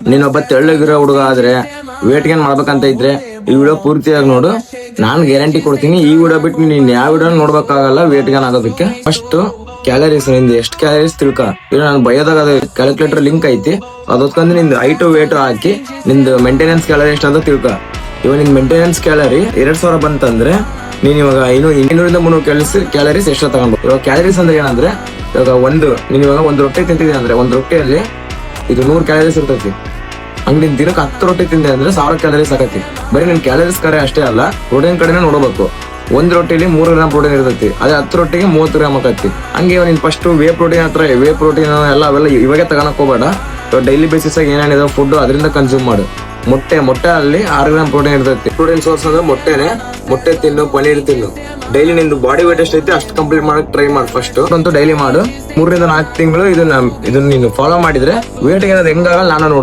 ನೀನೊಬ್ಬ ತೆಳ್ಳಗಿರೋ ಹುಡುಗ ಆದ್ರೆ ವೇಟ್ ಗೇನ್ ಮಾಡ್ಬೇಕಂತ ಇದ್ರೆ ಈ ವಿಡಿಯೋ ಪೂರ್ತಿಯಾಗಿ ನೋಡು. ನಾನು ಗ್ಯಾರಂಟಿ ಕೊಡ್ತೀನಿ, ಈ ವಿಡಿಯೋ ಬಿಟ್ಟು ನೀನ್ ಯಾವ ವಿಡಿಯೋ ನೋಡ್ಬೇಕಾಗಲ್ಲ ವೇಟ್ ಗೇನ್ ಆಗೋದಕ್ಕೆ. ಫಸ್ಟ್ ಕ್ಯಾಲರೀಸ್, ನಿಂದು ಎಷ್ಟು ಕ್ಯಾಲರೀಸ್ ತಿಳ್ಕ. ಇದು ನಾನು ಬಯೋದಾಗ ಅದು ಕ್ಯಾಲ್ಕುಲೇಟರ್ ಲಿಂಕ್ ಐತಿ, ಅದೊತ್ಕೊಂಡು ನಿಂದು ಹೈಟ್ ವೇಟ್ ಹಾಕಿ ನಿಂದು ಮೇಂಟೆನೆನ್ಸ್ ಕ್ಯಾಲರಿ ಎಷ್ಟು ಅಂತ ತಿಳ್ಕ. ಇವಾಗ ನಿನ್ ಮೇಂಟೆನೆನ್ಸ್ ಕ್ಯಾಲರಿ 2000 ಬಂತಂದ್ರೆ ನೀನ್ ಇವಾಗ 200-300 ಕ್ಯಾಲರೀಸ್ ಎಕ್ಸ್ಟ್ರಾ ತಗೊಂಡ್ಬೋದು. ಇವಾಗ ಕ್ಯಾಲರೀಸ್ ಅಂದ್ರೆ ಏನಂದ್ರೆ, ಇವಾಗ ನೀನ್ ಇವಾಗ ಒಂದು ರೊಟ್ಟಿ ತಿಂತಿದೆ ಅಂದ್ರೆ ಒಂದು ರೊಟ್ಟಿಯಲ್ಲಿ ಇದು 100 ಕ್ಯಾಲರೀಸ್ ಇರ್ತೈತಿ. ಹಂಗ ನಿನ್ ದಿನಕ್ಕೆ 10 ರೊಟ್ಟಿ ತಿಂದೆ ಅಂದ್ರೆ 1000 ಕ್ಯಾಲರೀಸ್ ಆಗತಿ. ಬರೀ ನಿನ್ ಕ್ಯಾಲರೀಸ್ ಕರೆ ಅಷ್ಟೇ ಅಲ್ಲ, ಪ್ರೋಟೀನ್ ಕಡೆನೇ ನೋಡಬೇಕು. ಒಂದ್ ರೊಟ್ಟಿಲಿ 3 ಗ್ರಾಮ್ ಪ್ರೋಟೀನ್ ಇರ್ತೈತಿ, ಅದೇ 10 ರೊಟ್ಟಿಗೆ 30 ಗ್ರಾಮ್ ಆಗತಿ. ಹಂಗೆ ನೀನ್ ಫಸ್ಟ್ ವೇ ಪ್ರೋಟೀನ್ ಎಲ್ಲ ಅವೆಲ್ಲ ಇವಾಗೆ ತಗೋಕ್ ಹೋಗ್ಬೇಡ. ಡೈಲಿ ಬೇಸಿಸ್ ಆಗಿ ಏನೇನಿದೆ ಫುಡ್ ಅದರಿಂದ ಕನ್ಸ್ಯೂಮ್ ಮಾಡು. ಮೊಟ್ಟೆ ಅಲ್ಲಿ 6 ಗ್ರಾಮ್ ಪ್ರೋಟೀನ್ ಇರ್ತೈತಿ. ಪ್ರೋಟೀನ್ ಸೋರ್ಸ್ ಅಂದ್ರೆ ಮೊಟ್ಟೆ ತಿನ್ನು, ಪನೀರ್ ತಿನ್ನು. ಡೈಲಿ ನಿಂದು ಬಾಡಿ ವೇಟ್ ಎಷ್ಟೈತಿ ಅಷ್ಟು ಕಂಪ್ಲೀಟ್ ಮಾಡಕ್ ಟ್ರೈ ಮಾಡು. ಫಸ್ಟ್ ಅಂತೂ ಡೈಲಿ ಮಾಡು. 3 ರಿಂದ 4 ತಿಂಗಳು ಇದನ್ನ ನೀನು ಫಾಲೋ ಮಾಡಿದ್ರೆ ವೇಟ್ ಏನಾದ್ರು ಹೆಂಗಾಗಲ್ಲ ನಾನು